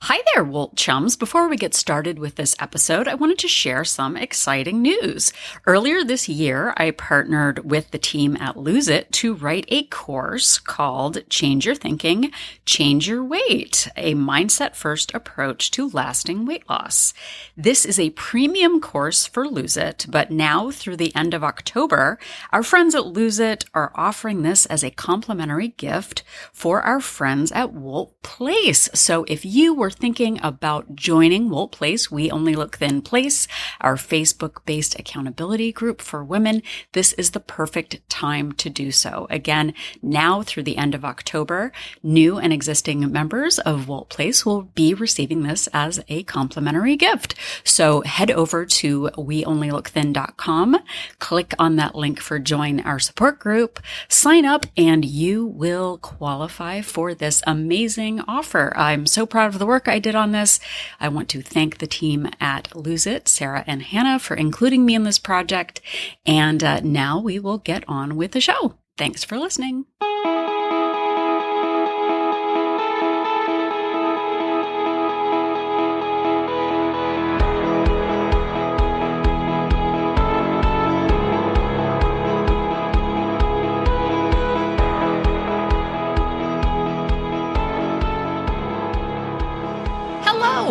Hi there, Wolt Chums. Before we get started with this episode, I wanted to share some exciting news. Earlier this year, I partnered with the team at Lose It to write a course called Change Your Thinking, Change Your Weight, a mindset-first approach to lasting weight loss. This is a premium course for Lose It, but now through the end of October, our friends at Lose It are offering this as a complimentary gift for our friends at Wolt Place. So if you were thinking about joining Wolt Place, We Only Look Thin Place, our Facebook-based accountability group for women, this is the perfect time to do so. Again, now through the end of October, new and existing members of Wolt Place will be receiving this as a complimentary gift. So head over to weonlylookthin.com, click on that link for join our support group, sign up, and you will qualify for this amazing offer. I'm so proud of the work I did on this. I want to thank the team at Lose It, Sarah and Hannah, for including me in this project. And now we will get on with the show. Thanks for listening.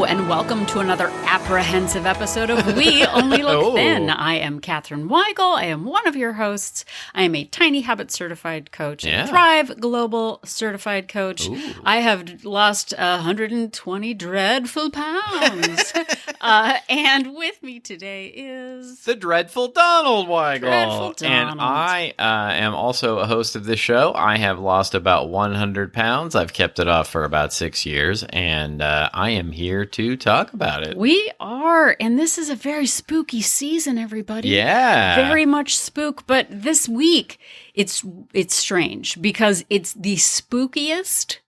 And welcome to another apprehensive episode of We Only Look Thin. I am Katherine Weigel. I am one of your hosts. I am a Tiny Habit certified coach, and Thrive Global certified coach. Ooh. I have lost 120 dreadful pounds. And with me today is the dreadful Donald Weigel. Dreadful Donald. And I am also a host of this show. I have lost about 100 pounds. I've kept it off for about 6 years, and I am here to talk about it. We are, and this is a very spooky season, everybody. Yeah. Very much spook, but this week, it's strange because it's the spookiest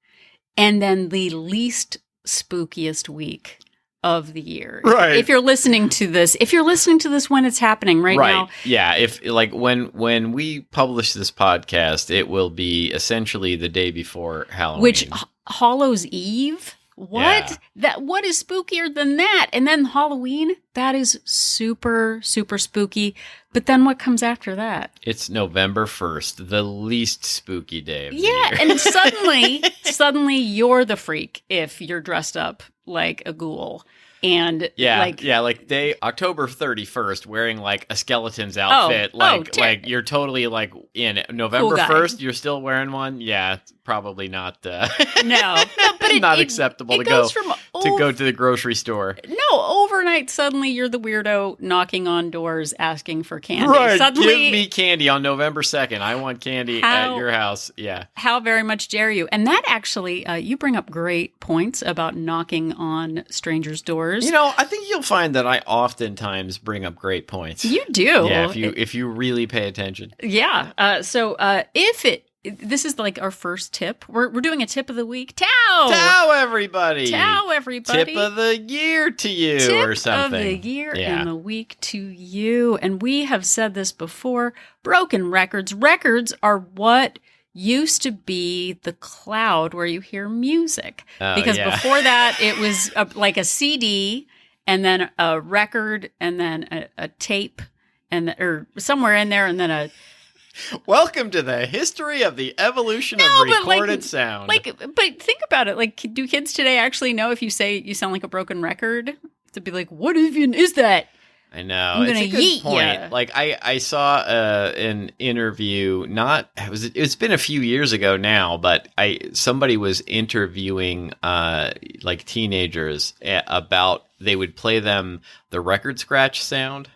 and then the least spookiest week of the year. Right. If you're listening to this when it's happening right now. Yeah. If like when we publish this podcast, it will be essentially the day before Halloween. Which Hallows Eve? What? Yeah. What is spookier than that? And then Halloween, that is super, super spooky. But then what comes after that? It's November 1st, the least spooky day of the year. Yeah, and suddenly you're the freak if you're dressed up like a ghoul. And like October 31st wearing like a skeleton's outfit, like you're totally like in November 1st, you're still wearing one. Yeah, probably not. No, but not acceptable to go to the grocery store. No, overnight suddenly you're the weirdo knocking on doors asking for candy. Right, suddenly, give me candy on November 2nd. I want candy at your house. Yeah. How very much dare you? And that actually, you bring up great points about knocking on strangers' doors. You know, I think you'll find that I oftentimes bring up great points. You do. Yeah, if you really pay attention. Yeah. So this is like our first tip. We're doing a tip of the week. Tao, everybody. Tip of the year to you or something. Tip of the year and the week to you. And we have said this before. Broken records. Records are what used to be the cloud where you hear music. Because before that, it was like a CD and then a record and then a tape or somewhere in there and then a... Welcome to the history of the evolution of recorded sound. But think about it. Like, do kids today actually know if you say you sound like a broken record? To be like, what even is that? I know. It's a good point. Ya. Like I saw an interview. It's been a few years ago now, but somebody was interviewing like teenagers about. They would play them the record scratch sound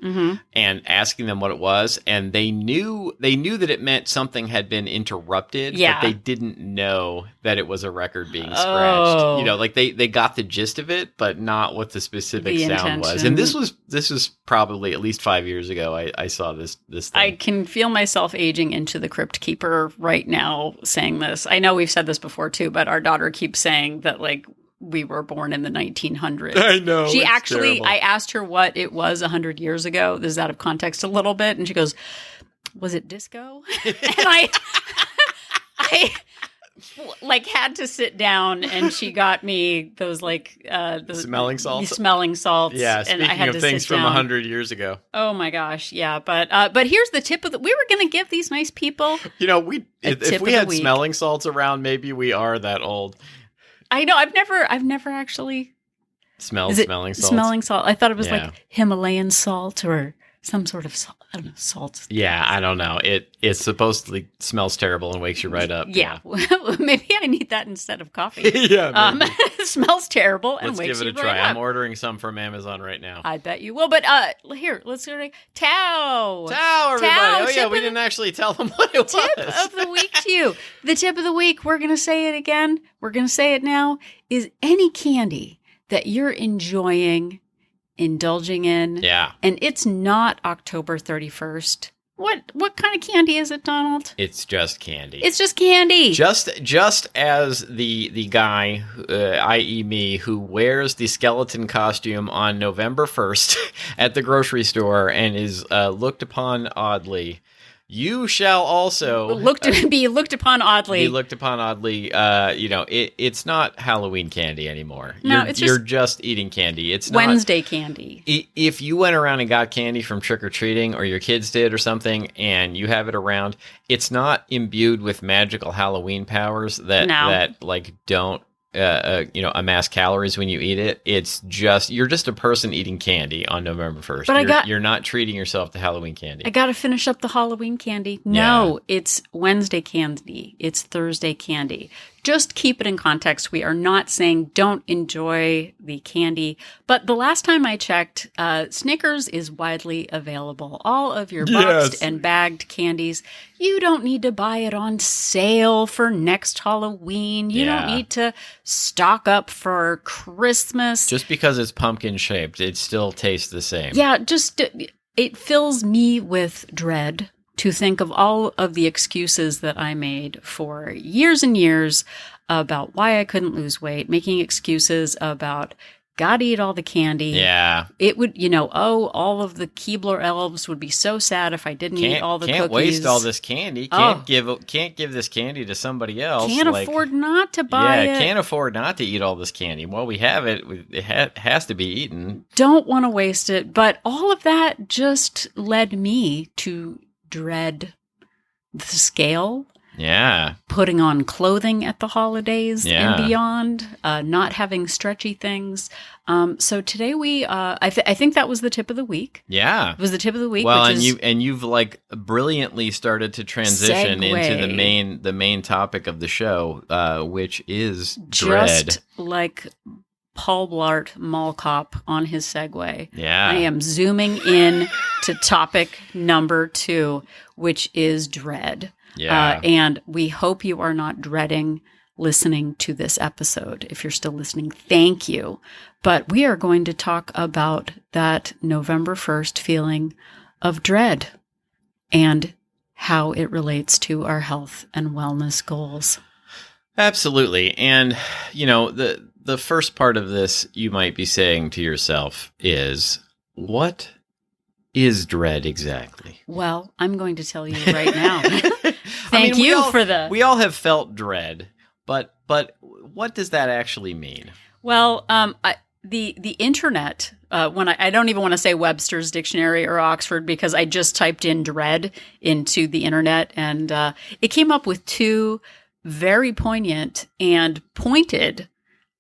and asking them what it was, and they knew that it meant something had been interrupted, but they didn't know that it was a record being scratched. You know, like they got the gist of it, but not what the specific sound was. And this was probably at least 5 years ago. I saw this thing. I can feel myself aging into the Crypt Keeper right now saying this. I know we've said this before too, but our daughter keeps saying that like we were born in the 1900s. I know. She actually, terrible. I asked her what it was 100 years ago. This is out of context a little bit. And she goes, was it disco? And like had to sit down, and she got me those the smelling salts. Smelling salts. Yeah, and I had speaking of to things sit from down. 100 years ago. Oh my gosh, yeah, but here's the tip of the. We were going to give these nice people. If we had smelling salts around, maybe we are that old. I know. I've never actually smelled smelling salts. Smelling salt. I thought it was like Himalayan salt or some sort of salt. I don't know, salt. Yeah, I don't know. It supposedly smells terrible and wakes you right up. Yeah. Maybe I need that instead of coffee. Yeah. It smells terrible and Let's wakes give it a you try. right up. I'm ordering some from Amazon right now. I bet you will. But here, let's go to Tao. Tao, everybody. Tao, oh, yeah, we didn't actually tell them what it was. Tip of the week to you. The tip of the week, we're going to say it again. We're going to say it now, is any candy that you're enjoying, indulging in. Yeah. And it's not October 31st. What kind of candy is it, Donald? It's just candy. It's just candy. Just as the guy, i.e. me, who wears the skeleton costume on November 1st at the grocery store and is looked upon oddly, you shall also be looked upon oddly. Be looked upon oddly. It's not Halloween candy anymore. No, you're just eating candy. It's not Wednesday candy. If you went around and got candy from trick or treating, or your kids did, or something, and you have it around, it's not imbued with magical Halloween powers that don't amass calories when you eat it. It's just you're just a person eating candy on November 1st. But you're not treating yourself to Halloween candy. I got to finish up the Halloween candy. No, it's Wednesday candy. It's Thursday candy. Just keep it in context. We are not saying don't enjoy the candy. But the last time I checked, Snickers is widely available. All of your boxed and bagged candies. You don't need to buy it on sale for next Halloween. You don't need to stock up for Christmas. Just because it's pumpkin shaped, it still tastes the same. Yeah, it fills me with dread to think of all of the excuses that I made for years and years about why I couldn't lose weight, making excuses about gotta eat all the candy. Yeah. It would, all of the Keebler elves would be so sad if I didn't eat all the cookies. Can't waste all this candy. Can't give this candy to somebody else. Can't afford not to buy it. Yeah, can't afford not to eat all this candy. Well, we have it. It has to be eaten. Don't want to waste it. But all of that just led me to dread the scale. Yeah. Putting on clothing at the holidays and beyond, not having stretchy things. So today I think that was the tip of the week. Yeah. It was the tip of the week. Well, you've like brilliantly started to transition into the main topic of the show, which is dread. Just like Paul Blart Mall Cop on his Segway. Yeah. I am zooming in to topic number 2, which is dread. Yeah. And we hope you are not dreading listening to this episode. If you're still listening, thank you. But we are going to talk about that November 1st feeling of dread and how it relates to our health and wellness goals. Absolutely. And, the first part of this you might be saying to yourself is, what is dread exactly? Well, I'm going to tell you right now. Thank you for the... We all have felt dread, but what does that actually mean? Well, the internet, when I don't even want to say Webster's Dictionary or Oxford, because I just typed in dread into the internet, and it came up with 2 very poignant and pointed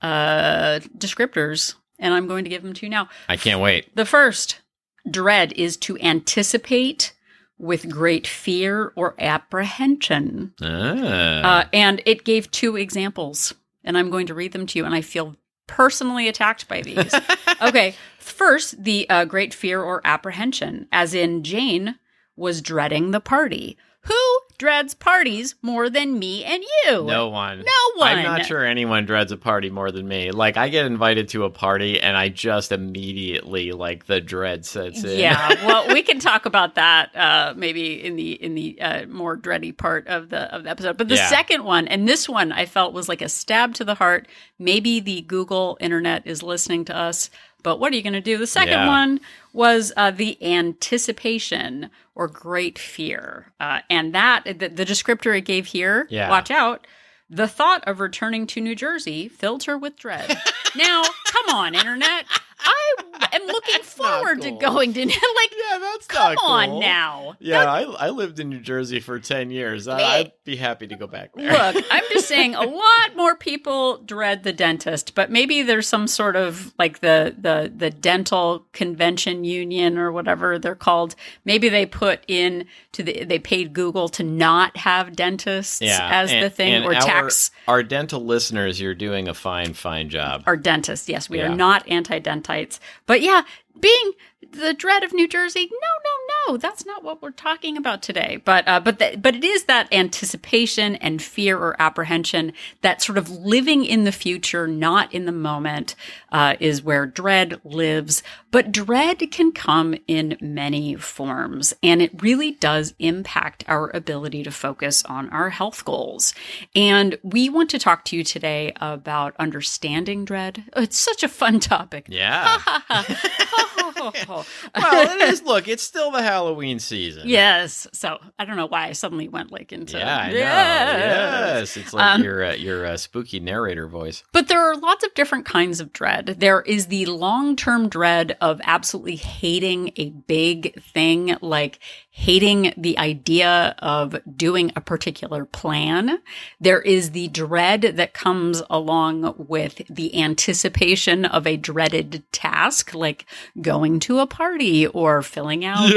descriptors, and I'm going to give them to you now. I can't wait. The first, dread, is to anticipate with great fear or apprehension. And it gave 2 examples, and I'm going to read them to you, and I feel personally attacked by these. Okay, first, the great fear or apprehension, as in Jane was dreading the party. Who dreads parties more than me and you? No one. No one. I'm not sure anyone dreads a party more than me. Like, I get invited to a party and I just immediately, the dread sets in. Yeah, well, we can talk about that maybe in the more dready part of the episode. But the second one, and this one I felt was like a stab to the heart. Maybe the Google internet is listening to us, but what are you going to do? The second one was the anticipation or great fear. And that, the descriptor it gave here, watch out, The thought of returning to New Jersey filled her with dread. Now, come on, internet. I am looking forward to going to, that's come not cool. on now. Yeah, I lived in New Jersey for 10 years. I'd be happy to go back there. Look, I'm just saying a lot more people dread the dentist, but maybe there's some sort of like the dental convention union or whatever they're called. Maybe they they paid Google to not have dentists as the thing, or tax. Our dental listeners, you're doing a fine job. Our dentists, yes, we are not anti-dentites. But yeah, being the dread of New Jersey, no, that's not what we're talking about today. But it is that anticipation and fear or apprehension, that sort of living in the future, not in the moment, is where dread lives. But dread can come in many forms, and it really does impact our ability to focus on our health goals. And we want to talk to you today about understanding dread. Oh, it's such a fun topic. Yeah. Well, it is. Look, it's still the Halloween season. Yes. So I don't know why I suddenly went into. Yeah, I know. Yes. It's like your spooky narrator voice. But there are lots of different kinds of dread. There is the long-term dread of absolutely hating a big thing, like hating the idea of doing a particular plan. There is the dread that comes along with the anticipation of a dreaded task, like going to a party or filling out,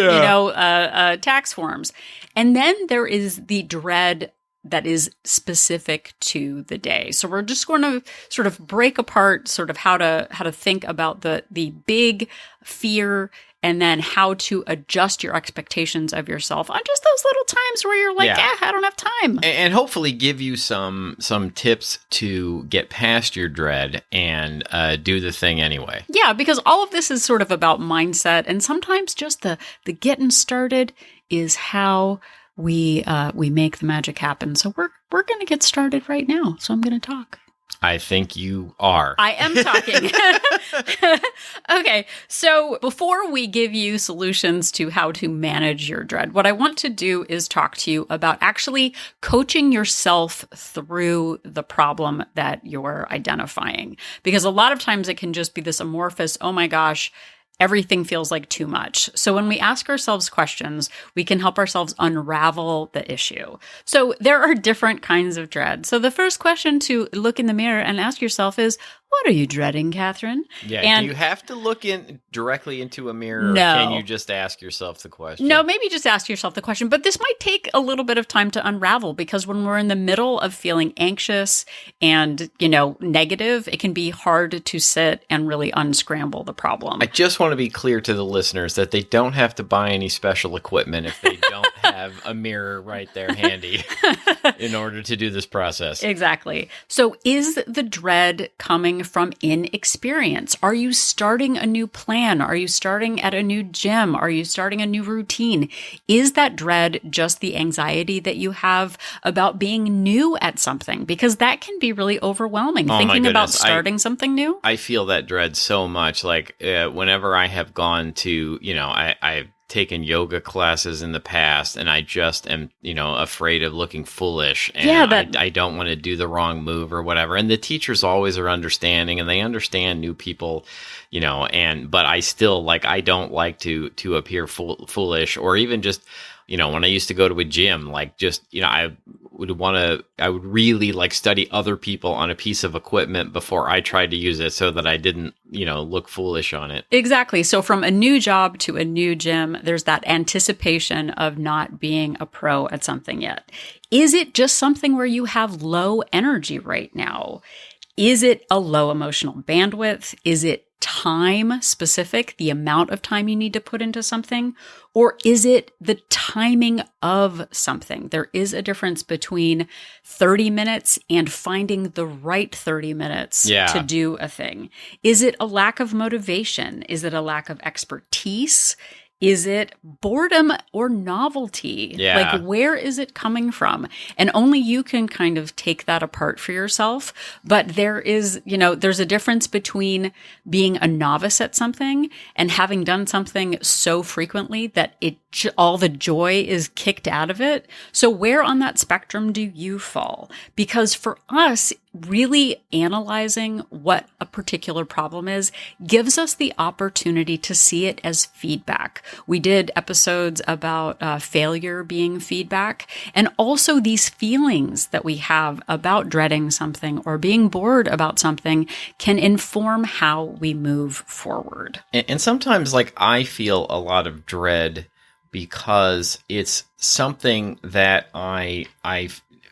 tax forms. And then there is the dread that is specific to the day. So we're just going to sort of break apart sort of how to think about the big fear, and then how to adjust your expectations of yourself on just those little times where you're like, I don't have time. And hopefully give you some tips to get past your dread and do the thing anyway. Yeah, because all of this is sort of about mindset, and sometimes just the getting started is how we make the magic happen. So we're going to get started right now. So I'm going to talk. I think you are. I am talking. Okay, so before we give you solutions to how to manage your dread, what I want to do is talk to you about actually coaching yourself through the problem that you're identifying. Because a lot of times it can just be this amorphous, oh my gosh, everything feels like too much. So when we ask ourselves questions, we can help ourselves unravel the issue. So there are different kinds of dread. So the first question to look in the mirror and ask yourself is, what are you dreading, Catherine? Yeah. And do you have to look directly into a mirror? No. Or can you just ask yourself the question? No, maybe just ask yourself the question. But this might take a little bit of time to unravel, because when we're in the middle of feeling anxious and, negative, it can be hard to sit and really unscramble the problem. I just want to be clear to the listeners that they don't have to buy any special equipment if they don't have a mirror right there handy in order to do this process. Exactly. So is the dread coming from inexperience? Are you starting a new plan? Are you starting at a new gym? Are you starting a new routine? Is that dread just the anxiety that you have about being new at something? Because that can be really overwhelming, thinking about starting something new. I feel that dread so much. Like whenever I have gone to, I've taken yoga classes in the past, and I just am, afraid of looking foolish, and I don't want to do the wrong move or whatever. And the teachers always are understanding, and they understand new people, but I still I don't like to appear foolish, or even just, when I used to go to a gym, I would really study other people on a piece of equipment before I tried to use it, so that I didn't, look foolish on it. Exactly. So from a new job to a new gym, there's that anticipation of not being a pro at something yet. Is it just something where you have low energy right now? Is it a low emotional bandwidth? Is it time specific, the amount of time you need to put into something? Or is it the timing of something? There is a difference between 30 minutes and finding the right 30 minutes to do a thing. Is it a lack of motivation? Is it a lack of expertise? Is it boredom or novelty? Yeah. Like, where is it coming from? And only you can kind of take that apart for yourself. But there is, there's a difference between being a novice at something and having done something so frequently that all the joy is kicked out of it. So where on that spectrum do you fall? Because for us, really analyzing what a particular problem is gives us the opportunity to see it as feedback. We did episodes about failure being feedback, and also these feelings that we have about dreading something or being bored about something can inform how we move forward. And sometimes, like, I feel a lot of dread because it's something that I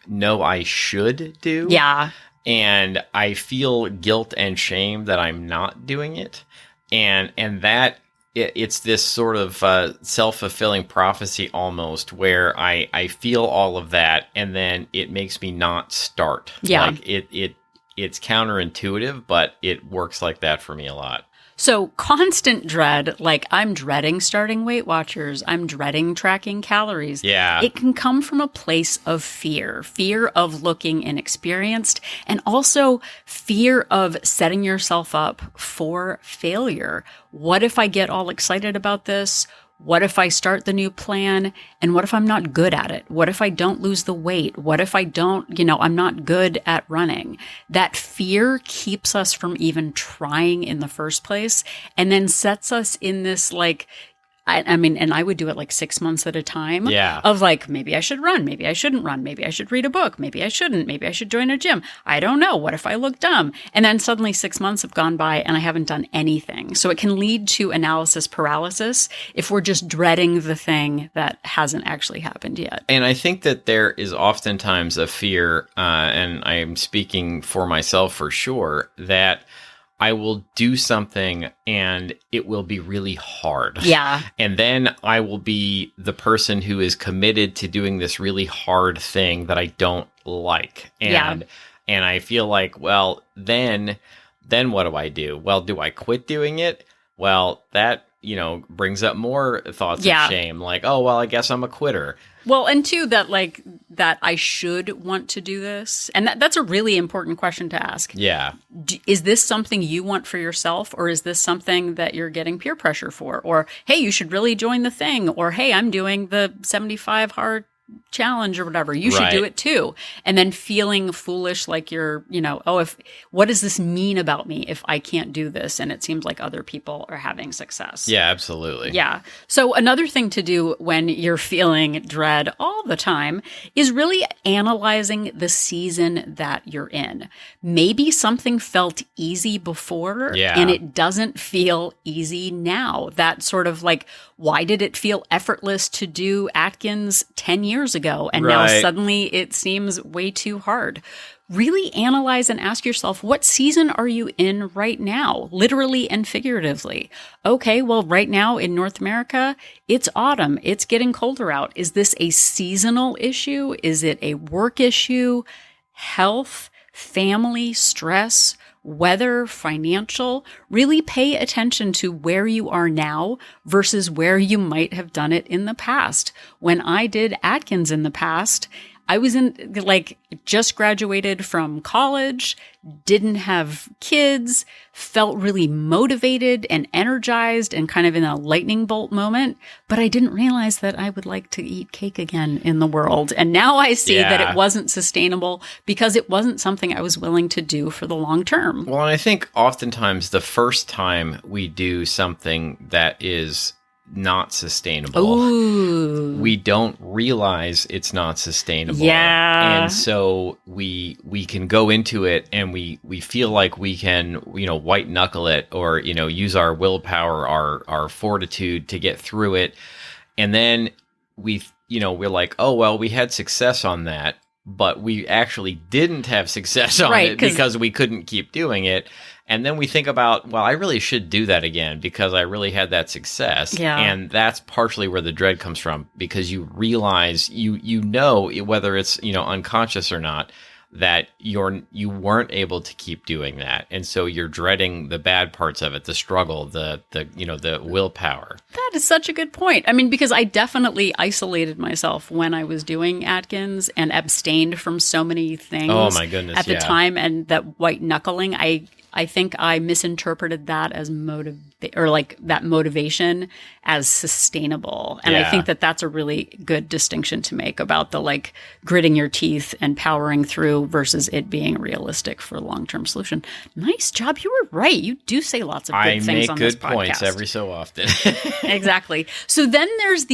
know I should do. Yeah. And I feel guilt and shame that I'm not doing it. And that it's this sort of self-fulfilling prophecy almost, where I feel all of that, and then it makes me not start. Yeah. Like it's counterintuitive, but it works like that for me a lot. So constant dread, like I'm dreading starting Weight Watchers, I'm dreading tracking calories. Yeah. It can come from a place of fear of looking inexperienced, and also fear of setting yourself up for failure. What if I get all excited about this? What if I start the new plan? And what if I'm not good at it? What if I don't lose the weight? What if I don't, I'm not good at running? That fear keeps us from even trying in the first place, and then sets us in this and I would do it like 6 months at a time. Yeah. Of like, maybe I should run. Maybe I shouldn't run. Maybe I should read a book. Maybe I shouldn't. Maybe I should join a gym. I don't know. What if I look dumb? And then suddenly 6 months have gone by and I haven't done anything. So it can lead to analysis paralysis if we're just dreading the thing that hasn't actually happened yet. And I think that there is oftentimes a fear, and I am speaking for myself for sure, that I will do something and it will be really hard. Yeah. And then I will be the person who is committed to doing this really hard thing that I don't like. And I feel like, well, then what do I do? Well, do I quit doing it? Well, that, brings up more thoughts of shame. Like, oh, well, I guess I'm a quitter. Well, and two, that I should want to do this. And that's a really important question to ask. Yeah. Is this something you want for yourself, or is this something that you're getting peer pressure for? Or, hey, you should really join the thing. Or, hey, I'm doing the 75 hard challenge or whatever. You should do it too. And then feeling foolish, like you're, what does this mean about me if I can't do this? And it seems like other people are having success. Yeah, absolutely. Yeah. So another thing to do when you're feeling dread all the time is really analyzing the season that you're in. Maybe something felt easy before and it doesn't feel easy now. That sort of like, why did it feel effortless to do Atkins 10 years ago? And now suddenly it seems way too hard. Really analyze and ask yourself, what season are you in right now? Literally and figuratively. Okay, well, right now in North America, it's autumn. It's getting colder out. Is this a seasonal issue? Is it a work issue? Health, family, stress, weather, financial? Really pay attention to where you are now versus where you might have done it in the past. When I did Atkins in the past, I was just graduated from college, didn't have kids, felt really motivated and energized and kind of in a lightning bolt moment. But I didn't realize that I would like to eat cake again in the world. And now I see that it wasn't sustainable because it wasn't something I was willing to do for the long term. Well, and I think oftentimes the first time we do something that is not sustainable, we don't realize it's not sustainable. Yeah. And so we can go into it and we feel like we can, white knuckle it or, use our willpower, our fortitude to get through it. And then we're like, oh, well, we had success on that, but we actually didn't have success on it because we couldn't keep doing it. And then we think about, well, I really should do that again because I really had that success. Yeah. And that's partially where the dread comes from, because you realize, whether it's, unconscious or not, that you weren't able to keep doing that, and so you're dreading the bad parts of it, the struggle, the willpower. That is such a good point. I mean, because I definitely isolated myself when I was doing Atkins and abstained from so many things. Oh my goodness! At the time, and that white knuckling, I think I misinterpreted that as that motivation as sustainable. And I think that that's a really good distinction to make about the like gritting your teeth and powering through versus it being realistic for a long-term solution. Nice job. You were right. You do say lots of good things on this podcast. I make good points every so often. Exactly. So then there's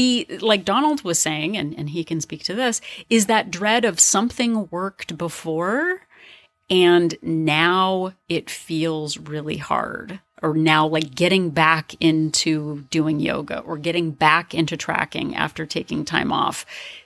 like Donald was saying, and he can speak to this, is that dread of something worked before and now it feels really hard, or now like getting back into doing yoga or getting back into tracking after taking time off,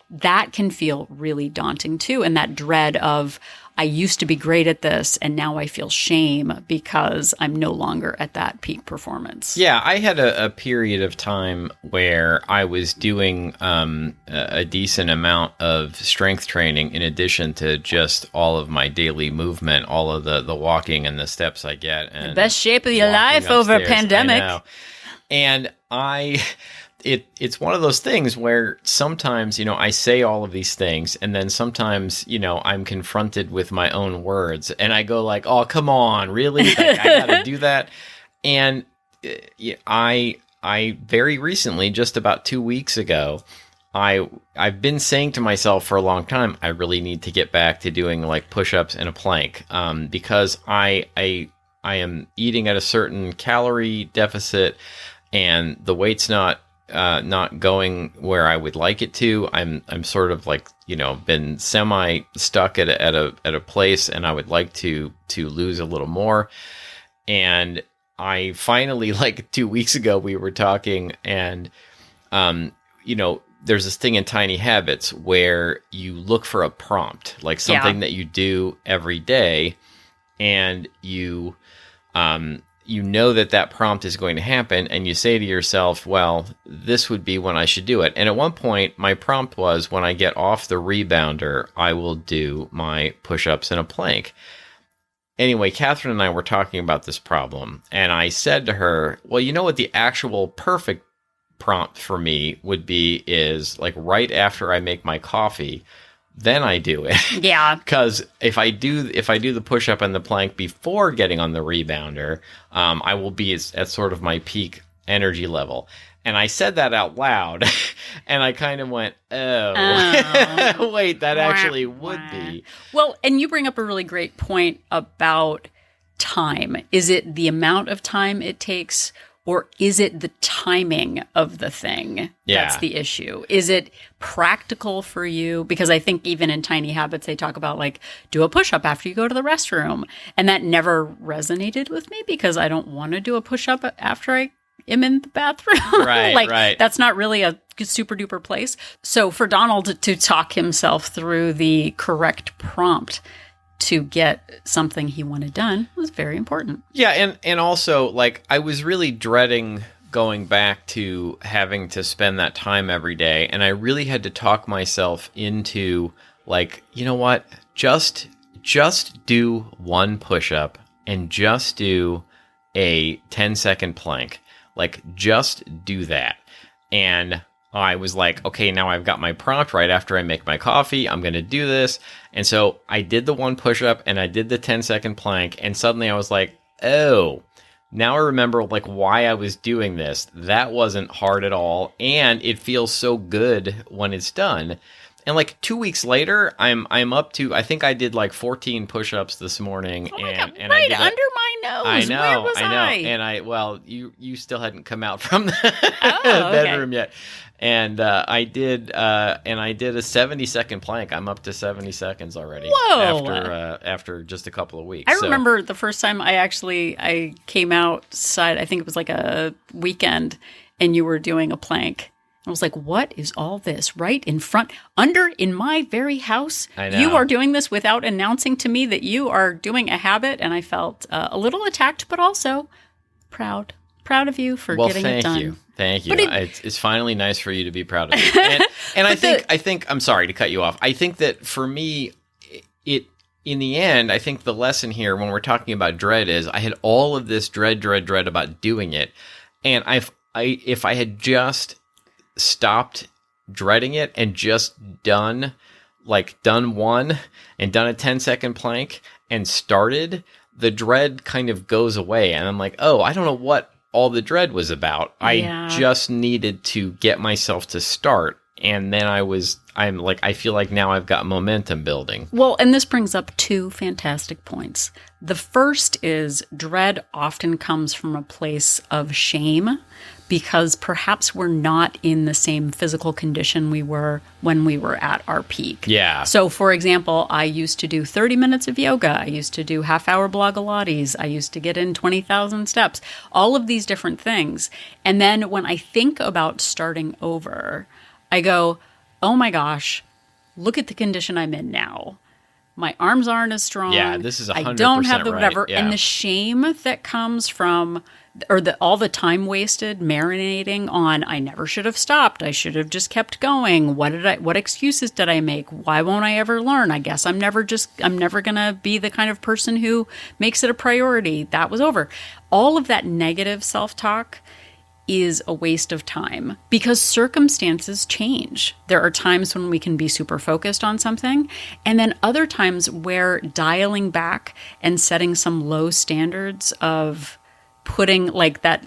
that can feel really daunting too. And that dread of, I used to be great at this and now I feel shame because I'm no longer at that peak performance. Yeah, I had a period of time where I was doing a decent amount of strength training in addition to just all of my daily movement, all of the walking and the steps I get. And the best shape of your life over pandemic. I know. And it's one of those things where sometimes, I say all of these things and then sometimes, I'm confronted with my own words and I go like, oh, come on, really? Like, I got to do that. And I very recently, just about 2 weeks ago, I've been saying to myself for a long time, I really need to get back to doing like push-ups and a plank because I am eating at a certain calorie deficit and the weight's not going where I would like it to. I'm sort of like, been semi stuck at a place and I would like to lose a little more. And I finally, like 2 weeks ago, we were talking and, there's this thing in Tiny Habits where you look for a prompt, like something that you do every day and you know that prompt is going to happen, and you say to yourself, well, this would be when I should do it. And at one point, my prompt was, when I get off the rebounder, I will do my push-ups and a plank. Anyway, Catherine and I were talking about this problem, and I said to her, well, you know what the actual perfect prompt for me would be is, like, right after I make my coffee, then I do it. Yeah. Because if I do the push-up and the plank before getting on the rebounder, I will be at sort of my peak energy level. And I said that out loud, and I kind of went, oh. Wait, that actually would be. Well, and you bring up a really great point about time. Is it the amount of time it takes, or is it the timing of the thing that's the issue? Is it practical for you? Because I think even in Tiny Habits, they talk about like, do a push-up after you go to the restroom. And that never resonated with me because I don't want to do a push-up after I am in the bathroom. Right, right. That's not really a super duper place. So for Donald to talk himself through the correct prompt to get something he wanted done was very important. Yeah, and also, like, I was really dreading going back to having to spend that time every day, and I really had to talk myself into, like, you know what, just do one push-up and just do a 10-second plank. Like, just do that. And I was like, okay, now I've got my prompt right after I make my coffee. I'm going to do this. And so I did the one push-up and I did the 10-second plank. And suddenly I was like, oh, now I remember like why I was doing this. That wasn't hard at all. And it feels so good when it's done. And like 2 weeks later, I'm up to, I think I did like 14 push-ups this morning. Oh my God, and right under my nose. I know, Where was And you still hadn't come out from the bedroom yet. And I did a 70-second plank. I'm up to 70 seconds already. Whoa! After just a couple of weeks. I remember the first time I came outside. I think it was like a weekend, and you were doing a plank. I was like, what is all this right in front, in my very house? I know. You are doing this without announcing to me that you are doing a habit. And I felt a little attacked, but also proud of you for getting it done. Thank you. It's finally nice for you to be proud of me. And I think I'm sorry to cut you off. I think that for me, in the end, I think the lesson here when we're talking about dread is I had all of this dread about doing it. And if I had just stopped dreading it and just done one and done a 10-second plank and started, the dread kind of goes away. And I'm like, oh, I don't know what all the dread was about. I just needed to get myself to start. And then I feel like now I've got momentum building. Well, and this brings up two fantastic points. The first is dread often comes from a place of shame because perhaps we're not in the same physical condition we were when we were at our peak. Yeah. So, for example, I used to do 30 minutes of yoga. I used to do half-hour Blogilates. I used to get in 20,000 steps. All of these different things. And then when I think about starting over, I go, oh my gosh, look at the condition I'm in now. My arms aren't as strong. Yeah, this is 100% I don't have the whatever. Right. Yeah. And the shame that comes from, or all the time wasted marinating on, I never should have stopped. I should have just kept going. What excuses did I make? Why won't I ever learn? I guess I'm never going to be the kind of person who makes it a priority. That was over. All of that negative self-talk is a waste of time because circumstances change. There are times when we can be super focused on something, and then other times where dialing back and setting some low standards of putting like that,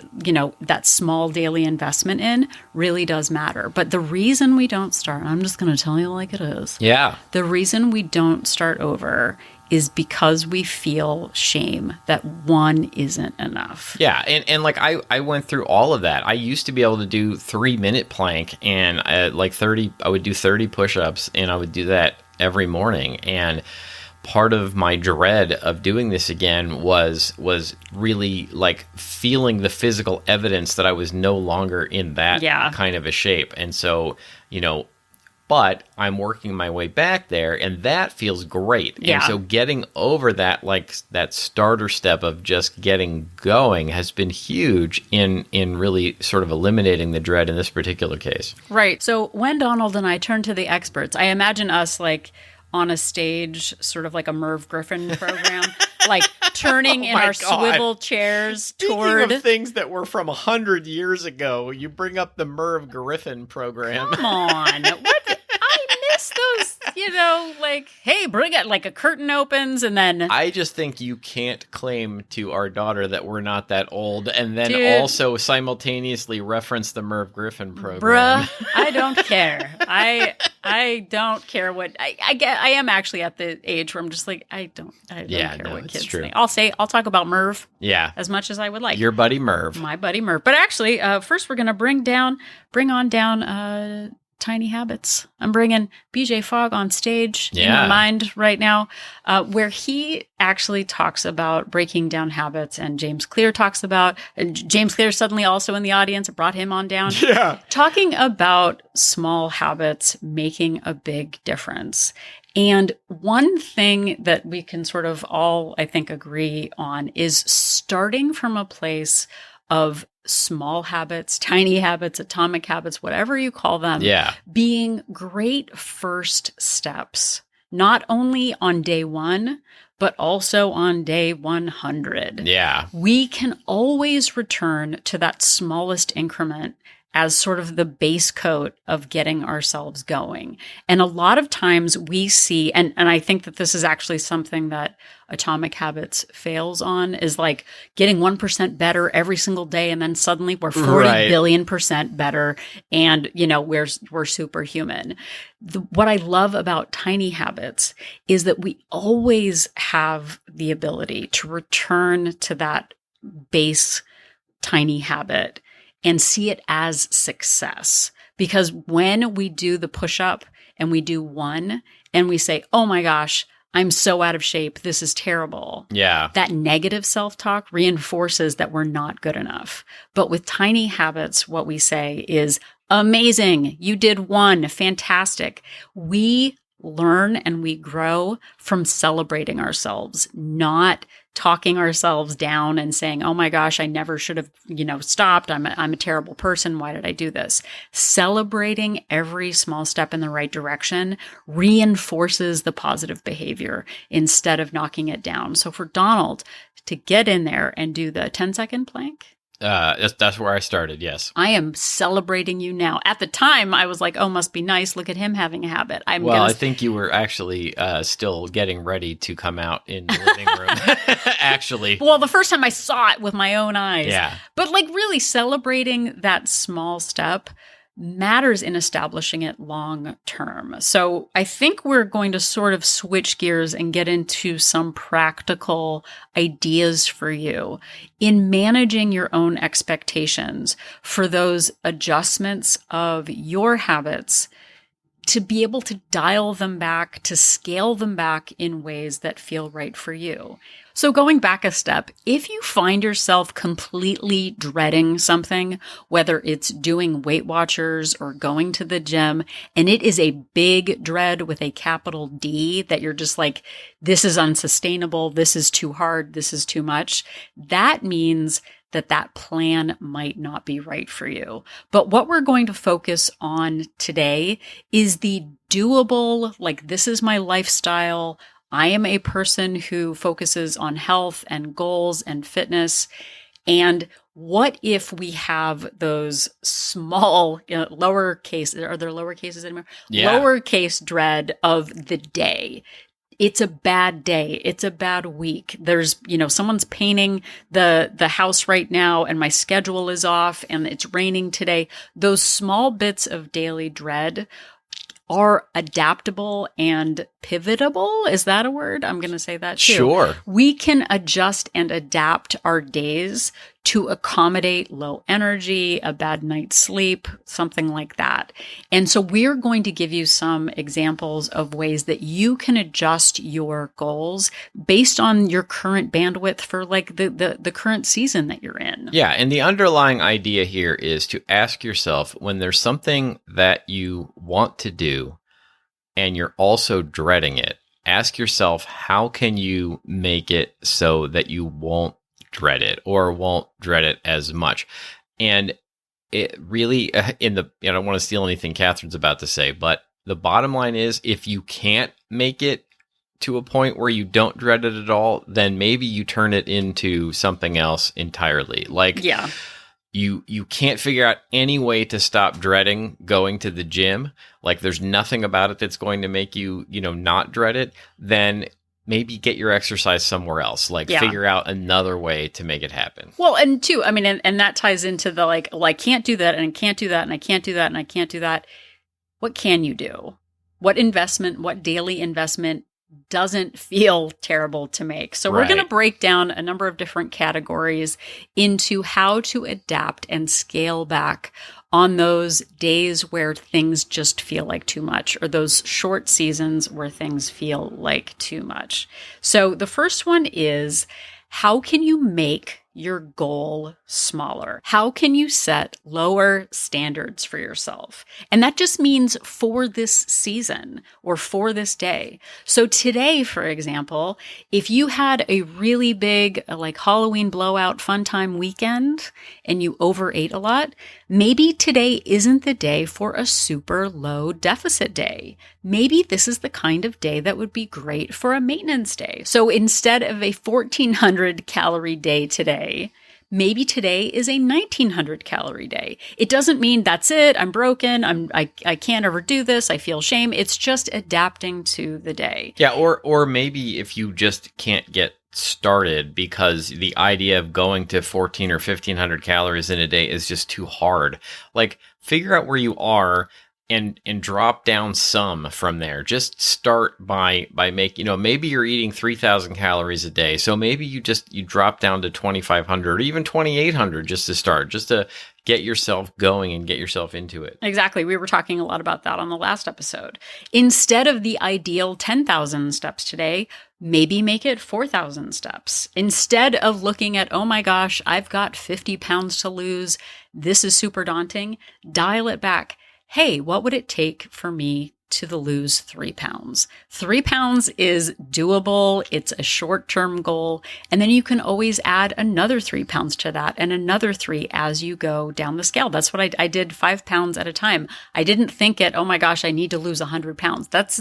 that small daily investment in really does matter. But the reason we don't start, I'm just going to tell you like it is. Yeah. The reason we don't start over is because we feel shame that one isn't enough. Yeah, and like I went through all of that. I used to be able to do 3-minute plank and I would do 30 push-ups and I would do that every morning. And part of my dread of doing this again was really like feeling the physical evidence that I was no longer in that kind of a shape. And so, but I'm working my way back there, and that feels great. Yeah. And so getting over that, like that starter step of just getting going has been huge in really sort of eliminating the dread in this particular case. Right. So when Donald and I turn to the experts, I imagine us like on a stage, sort of like a Merv Griffin program, like turning in our swivel chairs toward... Speaking of things that were from 100 years ago, you bring up the Merv Griffin program. Come on. What? I miss those, like, hey, bring it, like a curtain opens and then... I just think you can't claim to our daughter that we're not that old and then also simultaneously reference the Merv Griffin program. Bruh, I don't care. I don't care what I am actually at the age where I'm just like I don't care what kids think. I'll talk about Merv as much as I would like. Your buddy Merv. My buddy Merv. But actually, first we're gonna bring on down Tiny Habits. I'm bringing BJ Fogg on stage in my mind right now, where he actually talks about breaking down habits, and James Clear talks about James Clear suddenly also in the audience. Brought him on down, talking about small habits making a big difference. And one thing that we can sort of all, I think, agree on is starting from a place of small habits, tiny habits, atomic habits, whatever you call them, being great first steps, not only on day one, but also on day 100. Yeah. We can always return to that smallest increment as sort of the base coat of getting ourselves going. And a lot of times we see, and I think that this is actually something that Atomic Habits fails on, is like getting 1% better every single day. And then suddenly we're 40 billion percent better. And, we're superhuman. What I love about Tiny Habits is that we always have the ability to return to that base tiny habit and see it as success. Because when we do the push-up and we do one and we say, oh my gosh, I'm so out of shape, this is terrible. Yeah. That negative self-talk reinforces that we're not good enough. But with Tiny Habits, what we say is, amazing, you did one, fantastic. We learn and we grow from celebrating ourselves, not talking ourselves down and saying, oh my gosh, I never should have, stopped. I'm a terrible person. Why did I do this? Celebrating every small step in the right direction reinforces the positive behavior instead of knocking it down. So for Donald to get in there and do the 10-second plank, that's where I started. Yes. I am celebrating you now. At the time, I was like, oh, must be nice. Look at him having a habit. I think you were actually still getting ready to come out in the living room. Actually. Well, the first time I saw it with my own eyes. Yeah. But like really celebrating that small step matters in establishing it long term. So I think we're going to sort of switch gears and get into some practical ideas for you in managing your own expectations for those adjustments of your habits to be able to dial them back, to scale them back in ways that feel right for you. So going back a step, if you find yourself completely dreading something, whether it's doing Weight Watchers or going to the gym, and it is a big dread with a capital D that you're just like, this is unsustainable, this is too hard, this is too much, that means that plan might not be right for you. But what we're going to focus on today is the doable, like this is my lifestyle. I am a person who focuses on health and goals and fitness. And what if we have those small lowercase, are there lower cases anymore? Yeah. Lowercase dread of the day. It's a bad day. It's a bad week. There's, someone's painting the house right now and my schedule is off and it's raining today. Those small bits of daily dread are adaptable and pivotable. Is that a word? I'm going to say that too. Sure. We can adjust and adapt our days to accommodate low energy, a bad night's sleep, something like that. And so we're going to give you some examples of ways that you can adjust your goals based on your current bandwidth for like the current season that you're in. Yeah. And the underlying idea here is to ask yourself when there's something that you want to do and you're also dreading it, ask yourself, how can you make it so that you won't dread it or won't dread it as much? And it really, I don't want to steal anything Catherine's about to say, but the bottom line is if you can't make it to a point where you don't dread it at all, then maybe you turn it into something else entirely. Like, yeah. You can't figure out any way to stop dreading going to the gym. Like there's nothing about it that's going to make you, not dread it. Then maybe get your exercise somewhere else. Like figure out another way to make it happen. Well, and two, I mean, and that ties into the like, well, I can't do that and I can't do that and I can't do that and I can't do that. What can you do? What daily investment doesn't feel terrible to make? So we're going to break down a number of different categories into how to adapt and scale back on those days where things just feel like too much, or those short seasons where things feel like too much. So the first one is, how can you make your goal smaller? How can you set lower standards for yourself? And that just means for this season or for this day. So today, for example, if you had a really big like Halloween blowout fun time weekend and you overate a lot, maybe today isn't the day for a super low deficit day. Maybe this is the kind of day that would be great for a maintenance day. So instead of a 1,400 calorie day today, maybe today is a 1,900 calorie day. It doesn't mean that's it. I'm broken. I can't ever do this. I feel shame. It's just adapting to the day. Yeah. Or maybe if you just can't get started because the idea of going to 1,400 or 1,500 calories in a day is just too hard. Like figure out where you are and drop down some from there. Just start by making, maybe you're eating 3,000 calories a day. So maybe you drop down to 2,500 or even 2,800 just to start, just to get yourself going and get yourself into it. Exactly. We were talking a lot about that on the last episode. Instead of the ideal 10,000 steps today, maybe make it 4,000 steps. Instead of looking at, oh my gosh, I've got 50 pounds to lose, this is super daunting, dial it back. Hey, what would it take for me to lose 3 pounds. 3 pounds is doable. It's a short-term goal. And then you can always add another 3 pounds to that and another 3 as you go down the scale. That's what I did 5 pounds at a time. I didn't think oh my gosh, I need to lose 100 pounds. That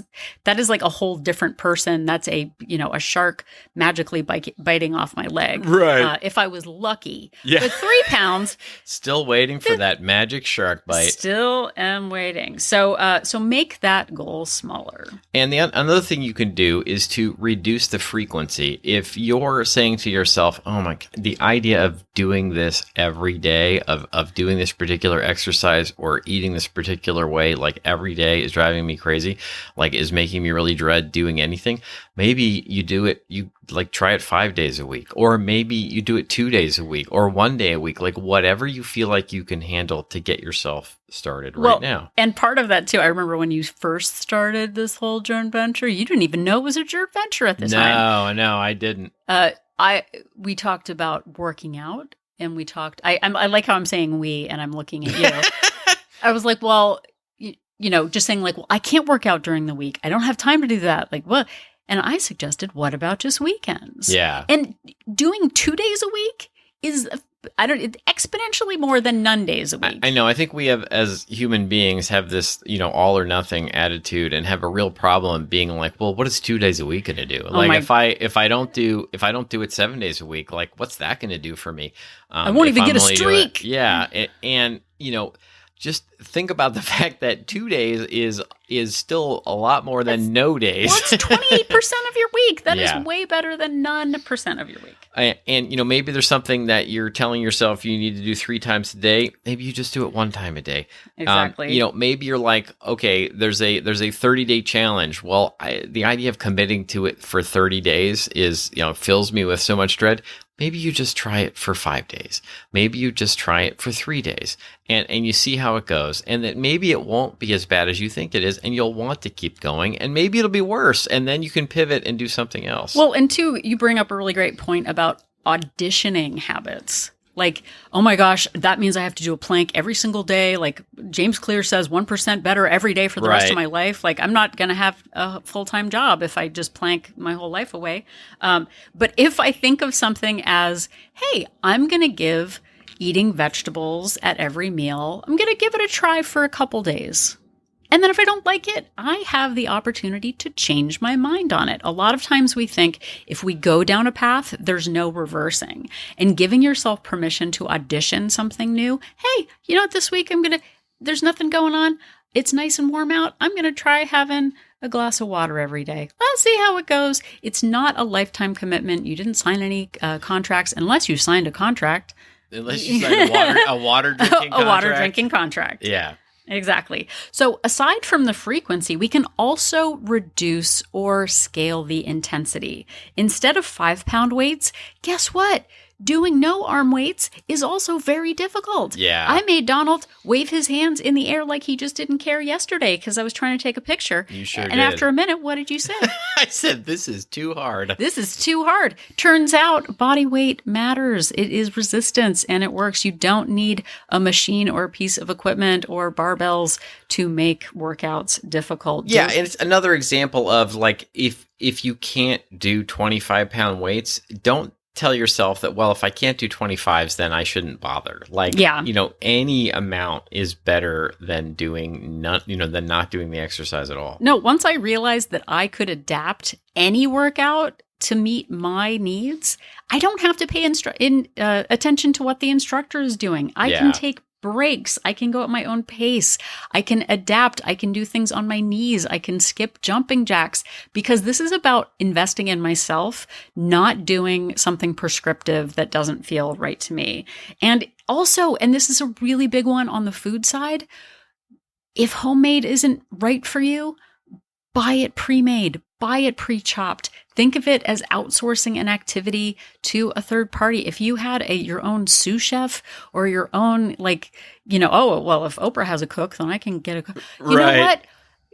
is like a whole different person. That's a shark magically biting off my leg. Right. If I was lucky. Yeah. But 3 pounds. Still waiting for that magic shark bite. Still am waiting. So make that goal smaller. And another thing you can do is to reduce the frequency. If you're saying to yourself, oh my, the idea of doing this every day, of doing this particular exercise or eating this particular way, like every day is driving me crazy, like is making me really dread doing anything. Maybe you do it, you like try it 5 days a week, or maybe you do it 2 days a week or 1 day a week, like whatever you feel like you can handle to get yourself started right now. And part of that too, I remember when you first started this whole joint venture, you didn't even know it was a joint venture at the time. No, I didn't. We talked about working out, and we talked, I like how I'm saying we, and I'm looking at you. I was like, well, just saying like, well, I can't work out during the week. I don't have time to do that. Like, what? And I suggested, what about just weekends? Yeah. And doing 2 days a week is, exponentially more than none days a week. I know. I think we have, as human beings, have this, all or nothing attitude, and have a real problem being like, well, what is 2 days a week going to do? Like, if I don't do it 7 days a week, like, what's that going to do for me? I won't even get a streak. And just think about the fact that 2 days is still a lot more than no days. Well, it's 28% of your week. That is way better than none percent of your week. And maybe there's something that you're telling yourself you need to do 3 times a day. Maybe you just do it 1 time a day. Exactly. Maybe you're like, okay, there's a 30-day challenge. Well, the idea of committing to it for 30 days is, fills me with so much dread. Maybe you just try it for 5 days. Maybe you just try it for 3 days, and you see how it goes. And that maybe it won't be as bad as you think it is, and you'll want to keep going. And maybe it'll be worse, and then you can pivot and do something else. Well, and two, you bring up a really great point about auditioning habits. Like, oh my gosh, that means I have to do a plank every single day. Like James Clear says, 1% better every day for the rest of my life. Like, I'm not going to have a full-time job if I just plank my whole life away. But if I think of something as, hey, I'm going to give eating vegetables at every meal, I'm going to give it a try for a couple days. And then if I don't like it, I have the opportunity to change my mind on it. A lot of times we think if we go down a path, there's no reversing. And giving yourself permission to audition something new. Hey, you know what, this week there's nothing going on. It's nice and warm out. I'm going to try having a glass of water every day. Let's see how it goes. It's not a lifetime commitment. You didn't sign any contracts unless you signed a contract. Unless you signed a water drinking contract. A water drinking contract. Yeah. Exactly. So aside from the frequency, we can also reduce or scale the intensity. Instead of 5-pound weights, guess what? Doing no arm weights is also very difficult. Yeah. I made Donald wave his hands in the air like he just didn't care yesterday because I was trying to take a picture. You sure did. And after a minute, what did you say? I said, this is too hard. This is too hard. Turns out body weight matters. It is resistance and it works. You don't need a machine or a piece of equipment or barbells to make workouts difficult. Yeah, and it's another example of like if you can't do 25-pound weights, don't tell yourself that, well, if I can't do 25s, then I shouldn't bother. Like, any amount is better than doing than not doing the exercise at all. No, once I realized that I could adapt any workout to meet my needs, I don't have to pay attention to what the instructor is doing. I can take breaks. I can go at my own pace. I can adapt. I can do things on my knees. I can skip jumping jacks because this is about investing in myself, not doing something prescriptive that doesn't feel right to me. And also, and this is a really big one on the food side, if homemade isn't right for you, buy it pre-made, buy it pre-chopped. Think of it as outsourcing an activity to a third party. If you had your own sous chef or your own, if Oprah has a cook, then I can get a cook. You know what?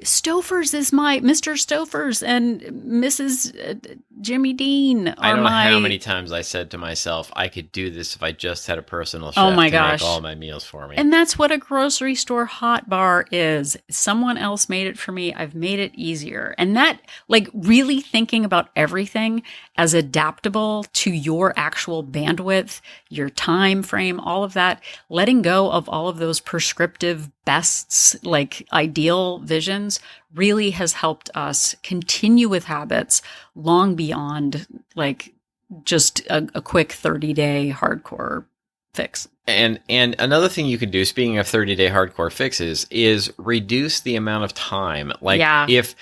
Stofers is my Mr. Stofers and Mrs. Jimmy Dean. I don't know how many times I said to myself, I could do this if I just had a personal chef to make all my meals for me. And that's what a grocery store hot bar is. Someone else made it for me. I've made it easier. And that, like, really thinking about everything as adaptable to your actual bandwidth, your time frame, all of that, letting go of all of those prescriptive bests, like ideal visions, really has helped us continue with habits long beyond like just a quick 30-day hardcore fix. And another thing you can do, speaking of 30-day hardcore fixes, is reduce the amount of time. Like if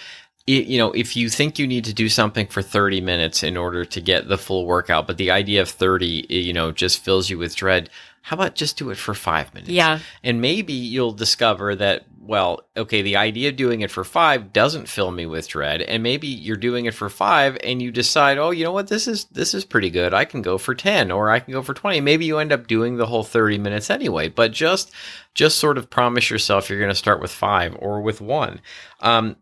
you think you need to do something for 30 minutes in order to get the full workout, but the idea of 30, just fills you with dread, how about just do it for 5 minutes? Yeah. And maybe you'll discover that, well, okay, the idea of doing it for 5 doesn't fill me with dread. And maybe you're doing it for 5 and you decide, oh, you know what, this is pretty good. I can go for 10 or I can go for 20. Maybe you end up doing the whole 30 minutes anyway, but just sort of promise yourself you're going to start with 5 or with 1. And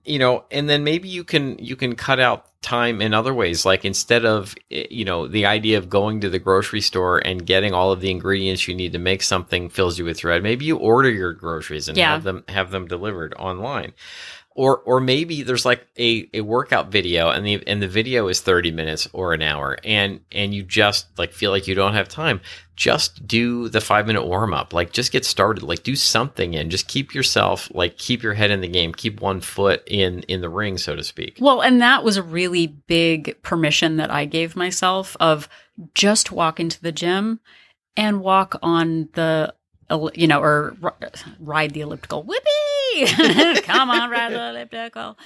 then maybe you can cut out time in other ways. Like instead of, the idea of going to the grocery store and getting all of the ingredients you need to make something fills you with dread. Maybe you order your groceries and have them delivered online. Or maybe there's like a workout video and the video is 30 minutes or an hour and you just like feel like you don't have time. Just do the 5-minute warm up. Like just get started. Like do something and just keep your head in the game. Keep one foot in the ring, so to speak. Well, and that was a really big permission that I gave myself of just walk into the gym and walk on the or ride the elliptical. Whippy! Come on, ride the elliptical.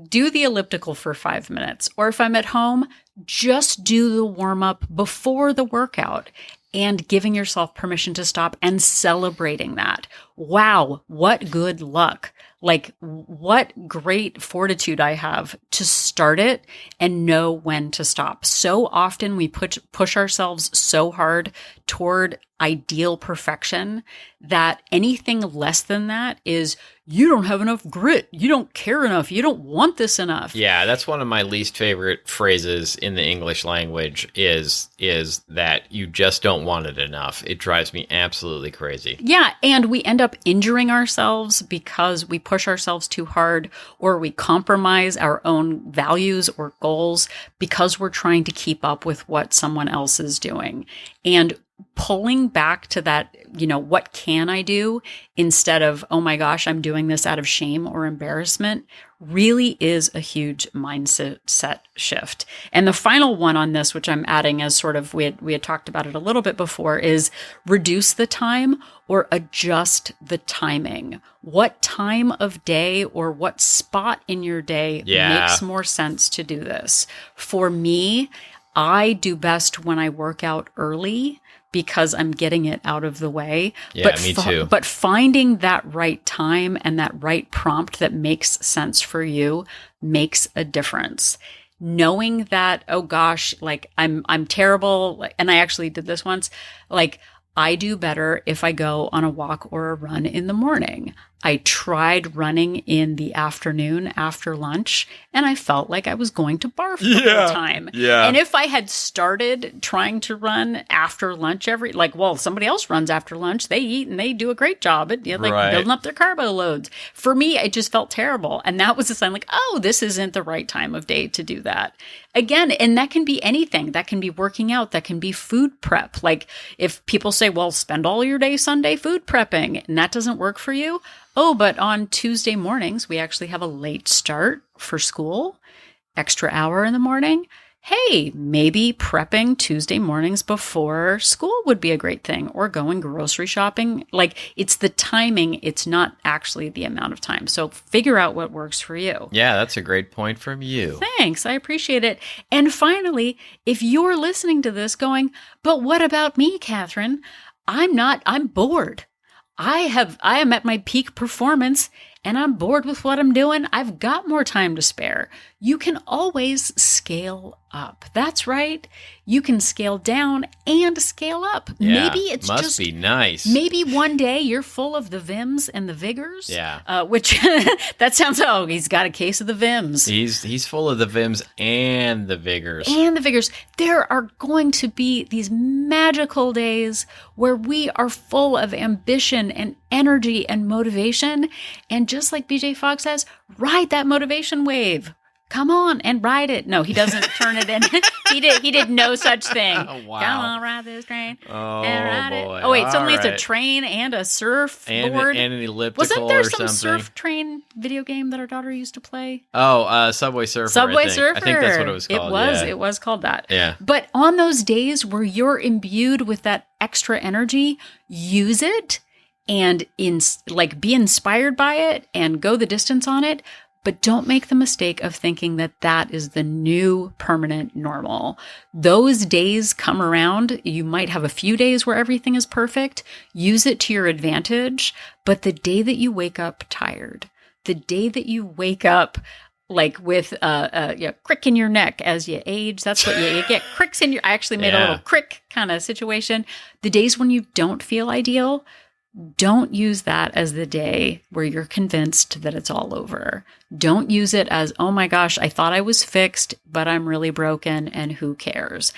Do the elliptical for 5 minutes. Or if I'm at home, just do the warm up before the workout and giving yourself permission to stop and celebrating that. Wow, what good luck. Like, what great fortitude I have to start it and know when to stop. So often we push ourselves so hard toward ideal perfection that anything less than that is, you don't have enough grit. You don't care enough. You don't want this enough. Yeah, that's one of my least favorite phrases in the English language is that you just don't want it enough. It drives me absolutely crazy. Yeah, and we end up injuring ourselves because we push ourselves too hard, or we compromise our own values or goals because we're trying to keep up with what someone else is doing. And pulling back to that, what can I do instead of, oh my gosh, I'm doing this out of shame or embarrassment, really is a huge mindset shift. And the final one on this, which I'm adding as sort of, we had talked about it a little bit before, is reduce the time or adjust the timing. What time of day or what spot in your day makes more sense to do this? For me, I do best when I work out early because I'm getting it out of the way. Yeah, me too. But finding that right time and that right prompt that makes sense for you makes a difference. Knowing that, oh gosh, like I'm terrible. And I actually did this once. Like, I do better if I go on a walk or a run in the morning. I tried running in the afternoon after lunch, and I felt like I was going to barf the whole time. Yeah. And if I had started trying to run after lunch somebody else runs after lunch, they eat and they do a great job at building up their carbo loads. For me, it just felt terrible. And that was a sign like, oh, this isn't the right time of day to do that. Again, and that can be anything. That can be working out. That can be food prep. Like if people say, well, spend all your day Sunday food prepping, and that doesn't work for you. Oh, but on Tuesday mornings, we actually have a late start for school, extra hour in the morning. Hey, maybe prepping Tuesday mornings before school would be a great thing, or going grocery shopping. Like, it's the timing. It's not actually the amount of time. So figure out what works for you. Yeah, that's a great point from you. Thanks. I appreciate it. And finally, if you're listening to this going, but what about me, Catherine? I'm bored. I am at my peak performance and I'm bored with what I'm doing. I've got more time to spare. You can always scale up. That's right. You can scale down and scale up. Yeah, maybe it's must just be nice. Maybe one day you're full of the Vims and the Vigors. Yeah. Which that sounds, he's got a case of the Vims. He's full of the Vims and the Vigors. And the Vigors. There are going to be these magical days where we are full of ambition and energy and motivation. And just like BJ Fogg says, ride that motivation wave. Come on and ride it. No, he doesn't turn it in. He did no such thing. Oh, wow. Come on, ride this train. Oh, and ride boy. It. Oh, wait, All suddenly right. it's a train and a surfboard. And an elliptical Wasn't there or some something. surf train video game that our daughter used to play? Oh, Subway Surfer. Subway Surfer. I think that's what it was called. It was called that. Yeah. But on those days where you're imbued with that extra energy, use it and be inspired by it and go the distance on it. But don't make the mistake of thinking that that is the new permanent normal. Those days come around. You might have a few days where everything is perfect. Use it to your advantage. But the day that you wake up tired, the day that you wake up like with a crick in your neck as you age, that's what you get, cricks in your, I actually made a little crick kind of situation. The days when you don't feel ideal, don't use that as the day where you're convinced that it's all over. Don't use it as, oh my gosh, I thought I was fixed, but I'm really broken and who cares?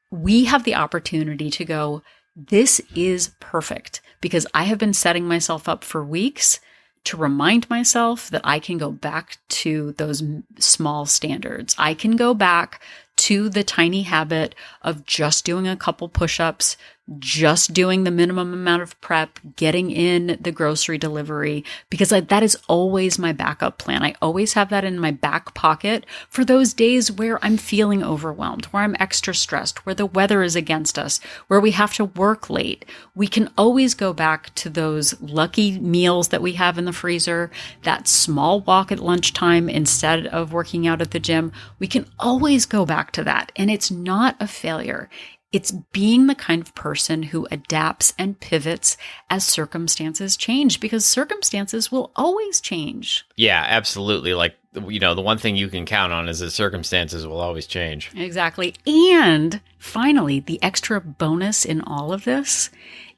We have the opportunity to go, this is perfect, because I have been setting myself up for weeks to remind myself that I can go back to those small standards. I can go back to the tiny habit of just doing a couple push-ups, just doing the minimum amount of prep, getting in the grocery delivery, because that is always my backup plan. I always have that in my back pocket for those days where I'm feeling overwhelmed, where I'm extra stressed, where the weather is against us, where we have to work late. We can always go back to those lucky meals that we have in the freezer, that small walk at lunchtime instead of working out at the gym. We can always go back to that. And it's not a failure. It's being the kind of person who adapts and pivots as circumstances change, because circumstances will always change. Yeah, absolutely. Like, the one thing you can count on is that circumstances will always change. Exactly. And finally, the extra bonus in all of this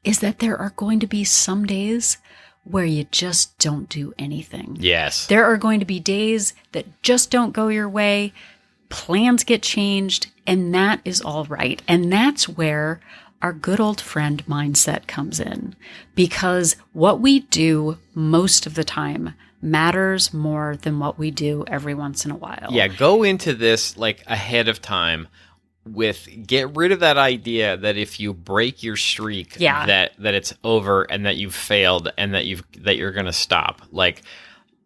is that there are going to be some days where you just don't do anything. Yes. There are going to be days that just don't go your way. Plans get changed, and that is all right. And that's where our good old friend mindset comes in, because what we do most of the time matters more than what we do every once in a while. Yeah, go into this like ahead of time with, get rid of that idea that if you break your streak, that it's over and that you've failed and that you're going to stop. Like,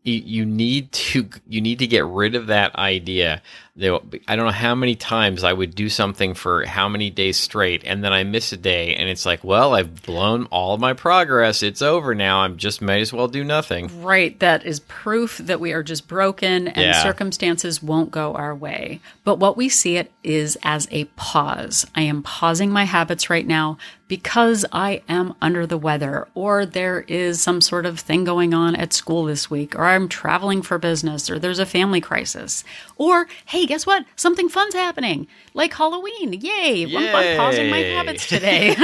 you need to get rid of that idea. I don't know how many times I would do something for how many days straight, and then I miss a day, and it's like, well, I've blown all of my progress. It's over now. I'm just might as well do nothing. Right. That is proof that we are just broken and circumstances won't go our way. But what we see it is as a pause. I am pausing my habits right now because I am under the weather, or there is some sort of thing going on at school this week, or I'm traveling for business, or there's a family crisis, or, hey, guess what? Something fun's happening, like Halloween. Yay! I'm pausing my habits today.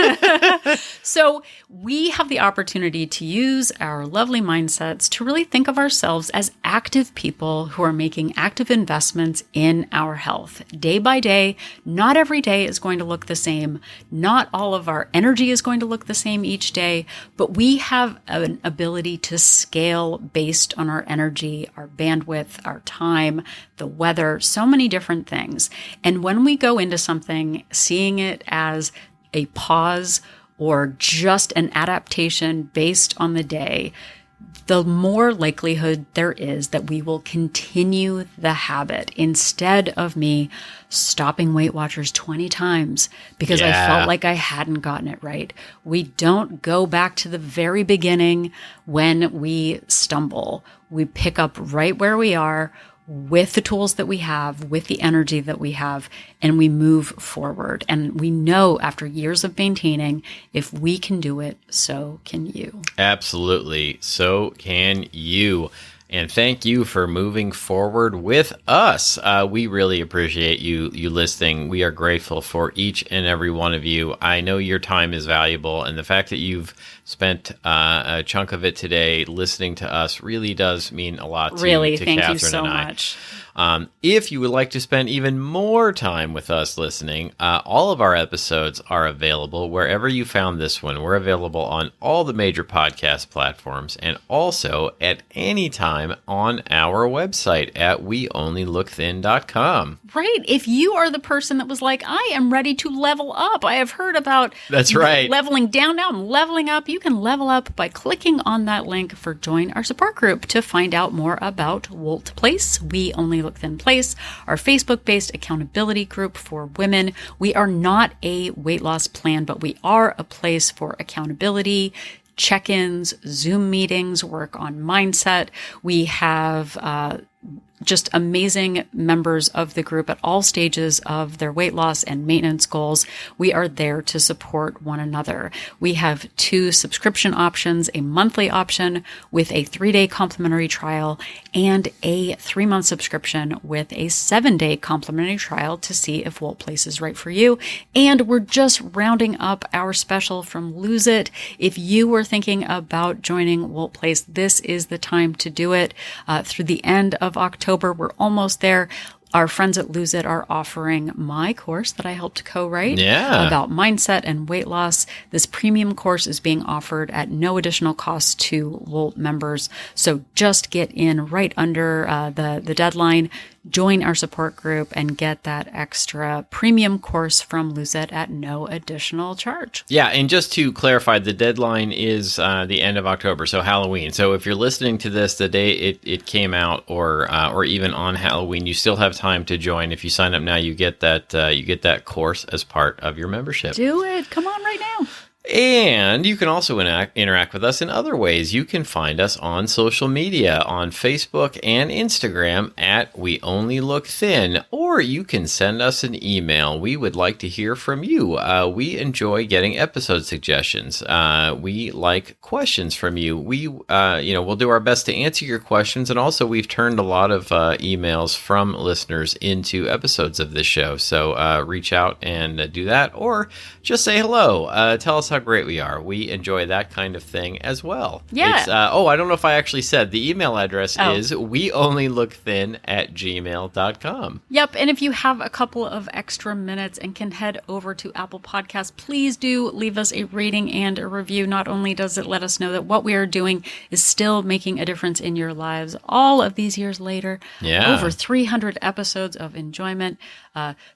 So we have the opportunity to use our lovely mindsets to really think of ourselves as active people who are making active investments in our health day by day. Not every day is going to look the same. Not all of our energy is going to look the same each day, but we have an ability to scale based on our energy, our bandwidth, our time, the weather, so many different things. And when we go into something, seeing it as a pause or just an adaptation based on the day, the more likelihood there is that we will continue the habit instead of me stopping Weight Watchers 20 times because I felt like I hadn't gotten it right. We don't go back to the very beginning when we stumble. We pick up right where we are with the tools that we have, with the energy that we have, and we move forward. And we know after years of maintaining, if we can do it, so can you. Absolutely. So can you. And thank you for moving forward with us. We really appreciate you listening. We are grateful for each and every one of you. I know your time is valuable, and the fact that you've spent a chunk of it today listening to us really does mean a lot to thank Catherine you so and I. much. If you would like to spend even more time with us listening, all of our episodes are available wherever you found this one. We're available on all the major podcast platforms and also at any time on our website at weonlylookthin.com. Right. If you are the person that was like, I am ready to level up. I have heard about That's right. leveling down now and leveling up. You can level up by clicking on that link for Join Our Support Group to find out more about Wolt Place, We Only Look Thin Place, our Facebook-based accountability group for women. We are not a weight loss plan, but we are a place for accountability, check-ins, Zoom meetings, work on mindset. We have just amazing members of the group at all stages of their weight loss and maintenance goals. We are there to support one another. We have 2 subscription options, a monthly option with a 3-day complimentary trial and a 3-month subscription with a 7-day complimentary trial to see if Wolt Place is right for you. And we're just rounding up our special from Lose It. If you were thinking about joining Wolt Place, this is the time to do it. Through the end of October, we're almost there. Our friends at Lose It are offering my course that I helped co-write about mindset and weight loss. This premium course is being offered at no additional cost to Wolt members. So just get in right under the deadline. Join our support group and get that extra premium course from Lose It at no additional charge. Yeah, and just to clarify, the deadline is the end of October, so Halloween. So if you're listening to this the day it came out, or even on Halloween, you still have time to join. If you sign up now, you get that course as part of your membership. Do it. Come on right now. And you can also interact with us in other ways. You can find us on social media, on Facebook and Instagram at We Only Look Thin, or you can send us an email. We would like to hear from you. We enjoy getting episode suggestions. We like questions from you. We'll do our best to answer your questions, and also we've turned a lot of emails from listeners into episodes of this show. So reach out and do that, or just say hello. Tell us how great we are. We enjoy that kind of thing as well. Yeah. It's, I don't know if I actually said the email address is weonlylookthin@gmail.com. Yep. And if you have a couple of extra minutes and can head over to Apple Podcasts, please do leave us a rating and a review. Not only does it let us know that what we are doing is still making a difference in your lives all of these years later. Yeah. Over 300 episodes of enjoyment,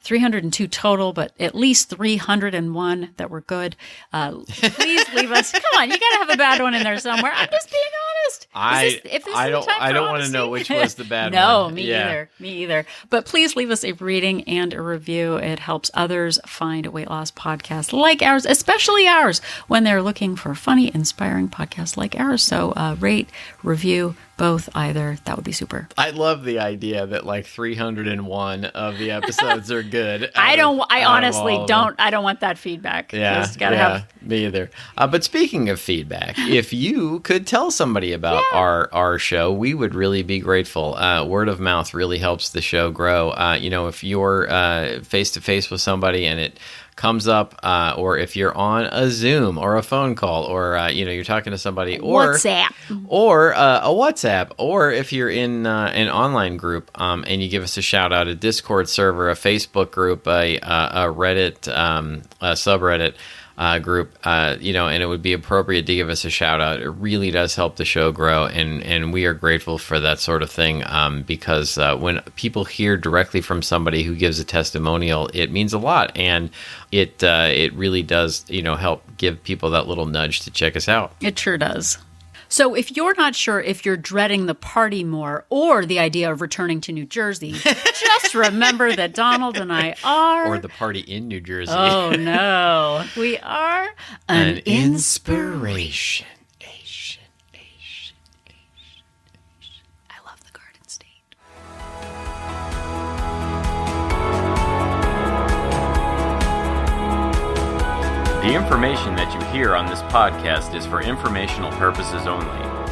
302 total, but at least 301 that were good. Please leave us. Come on, you got to have a bad one in there somewhere. I'm just being honest. I don't want to know which was the bad one. No, me either. But please leave us a rating and a review. It helps others find weight loss podcasts like ours, especially ours, when they're looking for funny, inspiring podcasts like ours. So rate, review, both, either. That would be super. I love the idea that like 301 of the episodes are good. I honestly don't want that feedback. Me either. But speaking of feedback, if you could tell somebody about our show, we would really be grateful. Word of mouth really helps the show grow. If you're face to face with somebody and it comes up, or if you're on a Zoom or a phone call, or you're talking to somebody, or WhatsApp, or a WhatsApp, or if you're in an online group, and you give us a shout out, a Discord server, a Facebook group, a Reddit, a subreddit group, and it would be appropriate to give us a shout out. It really does help the show grow, and we are grateful for that sort of thing, because when people hear directly from somebody who gives a testimonial, it means a lot, and it really does help give people that little nudge to check us out. It sure does. So if you're not sure if you're dreading the party more or the idea of returning to New Jersey, just remember that Donald and I are... Or the party in New Jersey. Oh, no. We are an inspiration. I love the Garden State. The information that you hear on this podcast is for informational purposes only.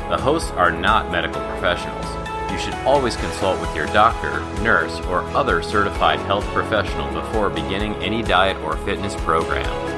The hosts are not medical professionals. You should always consult with your doctor, nurse, or other certified health professional before beginning any diet or fitness program.